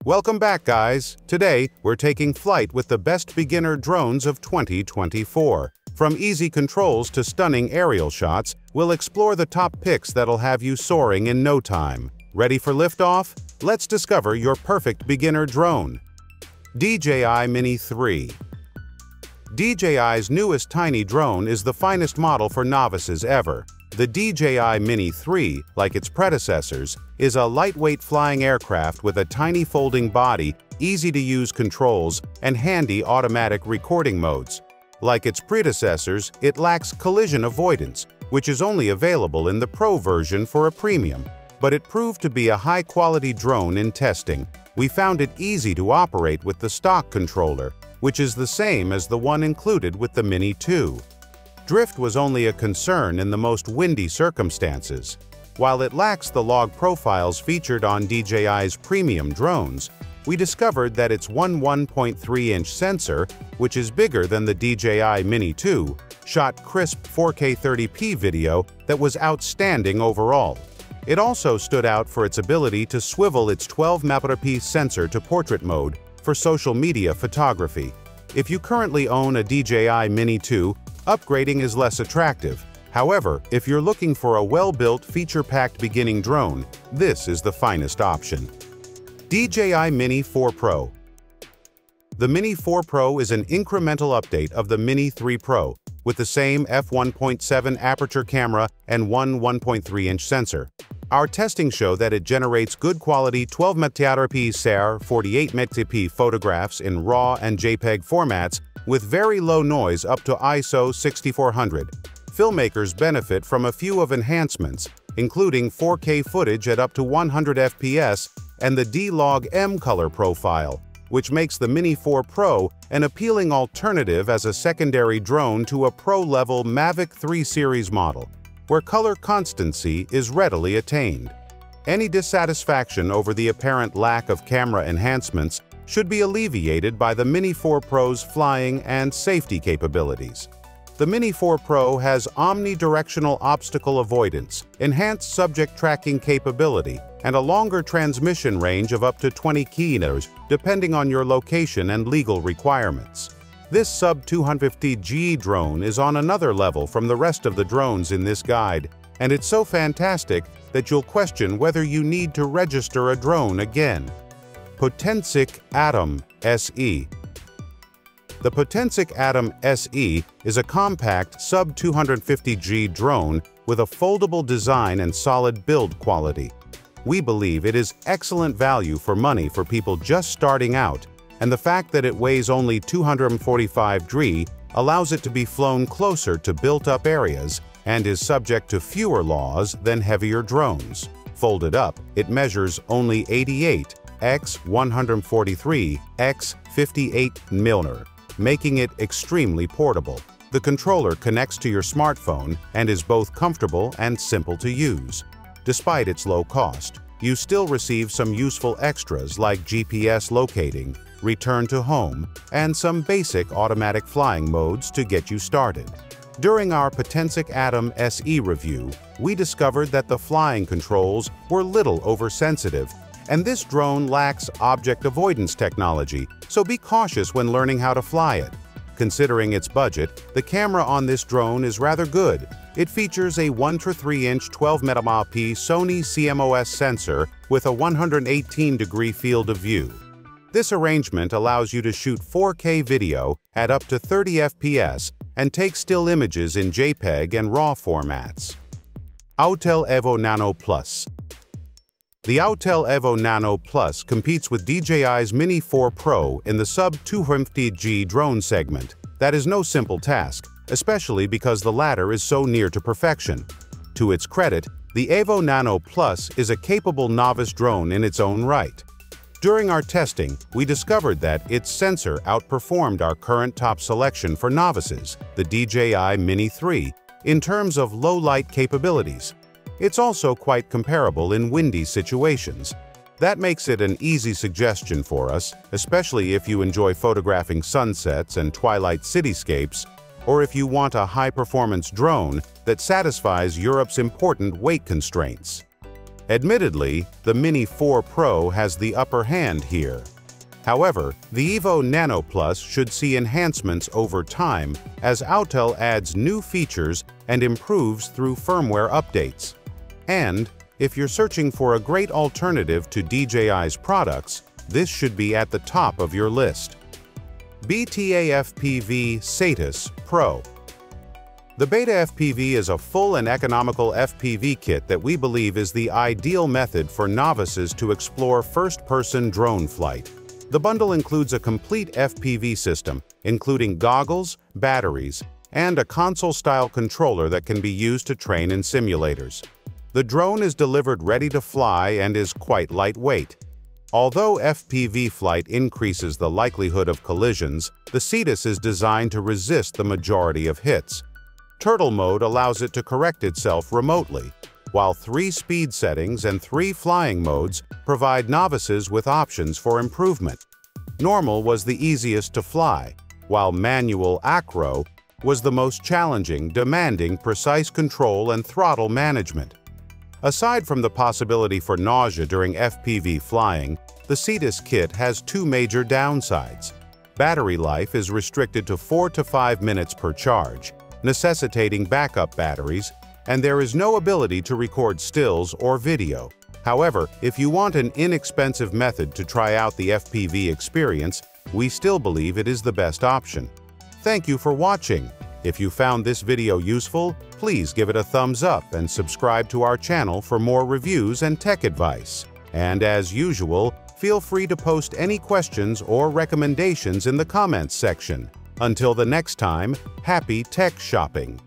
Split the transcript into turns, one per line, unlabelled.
Welcome back, guys. Today, we're taking flight with the best beginner drones of 2024. From easy controls to stunning aerial shots, we'll explore the top picks that'll have you soaring in no time. Ready for liftoff? Let's discover your perfect beginner drone. DJI Mini 3. DJI's newest tiny drone is the finest model for novices ever. The DJI Mini 3, like its predecessors, is a lightweight flying aircraft with a tiny folding body, easy-to-use controls, and handy automatic recording modes. Like its predecessors, it lacks collision avoidance, which is only available in the Pro version for a premium. But it proved to be a high-quality drone in testing. We found it easy to operate with the stock controller, which is the same as the one included with the Mini 2. Drift was only a concern in the most windy circumstances. While it lacks the log profiles featured on DJI's premium drones, we discovered that its 1.3-inch sensor, which is bigger than the DJI Mini 2, shot crisp 4K 30p video that was outstanding overall. It also stood out for its ability to swivel its 12-megapixel sensor to portrait mode for social media photography. If you currently own a DJI Mini 2, upgrading is less attractive. However, if you're looking for a well-built, feature-packed beginning drone, this is the finest option. DJI Mini 4 Pro. The Mini 4 Pro is an incremental update of the Mini 3 Pro, with the same f1.7 aperture camera and 1.3-inch sensor. Our testing show that it generates good quality 12-megapixel SAR, 48-megapixel photographs in RAW and JPEG formats with very low noise up to ISO 6400. Filmmakers benefit from a few of enhancements, including 4K footage at up to 100 FPS and the D-Log-M color profile, which makes the Mini 4 Pro an appealing alternative as a secondary drone to a pro-level Mavic 3 series model, where color constancy is readily attained. Any dissatisfaction over the apparent lack of camera enhancements should be alleviated by the Mini 4 Pro's flying and safety capabilities. The Mini 4 Pro has omnidirectional obstacle avoidance, enhanced subject tracking capability, and a longer transmission range of up to 20 km, depending on your location and legal requirements. This sub-250G drone is on another level from the rest of the drones in this guide, and it's so fantastic that you'll question whether you need to register a drone again. Potensic ATOM SE. The Potensic ATOM SE is a compact sub-250G drone with a foldable design and solid build quality. We believe it is excellent value for money for people just starting out, and the fact that it weighs only 245 g allows it to be flown closer to built-up areas and is subject to fewer laws than heavier drones. Folded up, it measures only 88 x 143 x 58 mm, making it extremely portable. The controller connects to your smartphone and is both comfortable and simple to use. Despite its low cost, you still receive some useful extras like GPS locating, return to home, and some basic automatic flying modes to get you started. During our Potensic ATOM SE review, we discovered that the flying controls were little oversensitive, and this drone lacks object avoidance technology, so be cautious when learning how to fly it. Considering its budget, the camera on this drone is rather good. It features a 1.3-inch 12-megapixel Sony CMOS sensor with a 118-degree field of view. This arrangement allows you to shoot 4K video at up to 30 FPS and take still images in JPEG and RAW formats. Autel Evo Nano Plus. The Autel Evo Nano Plus competes with DJI's Mini 4 Pro in the sub-250G drone segment. That is no simple task, especially because the latter is so near to perfection. To its credit, the Evo Nano Plus is a capable novice drone in its own right. During our testing, we discovered that its sensor outperformed our current top selection for novices, the DJI Mini 3, in terms of low-light capabilities. It's also quite comparable in windy situations. That makes it an easy suggestion for us, especially if you enjoy photographing sunsets and twilight cityscapes, or if you want a high-performance drone that satisfies Europe's important weight constraints. Admittedly, the Mini 4 Pro has the upper hand here. However, the Evo Nano Plus should see enhancements over time as Autel adds new features and improves through firmware updates. And, if you're searching for a great alternative to DJI's products, this should be at the top of your list. BETAFPV Cetus Pro. The BETAFPV is a full and economical FPV kit that we believe is the ideal method for novices to explore first-person drone flight. The bundle includes a complete FPV system, including goggles, batteries, and a console-style controller that can be used to train in simulators. The drone is delivered ready to fly and is quite lightweight. Although FPV flight increases the likelihood of collisions, the Cetus is designed to resist the majority of hits. Turtle mode allows it to correct itself remotely, while 3 speed settings and 3 flying modes provide novices with options for improvement. Normal was the easiest to fly, while manual acro was the most challenging, demanding precise control and throttle management. Aside from the possibility for nausea during FPV flying, the Cetus kit has 2 major downsides. Battery life is restricted to 4 to 5 minutes per charge, necessitating backup batteries, and there is no ability to record stills or video. However, if you want an inexpensive method to try out the FPV experience, we still believe it is the best option. Thank you for watching. If you found this video useful, please give it a thumbs up and subscribe to our channel for more reviews and tech advice. And as usual, feel free to post any questions or recommendations in the comments section. Until the next time, happy tech shopping!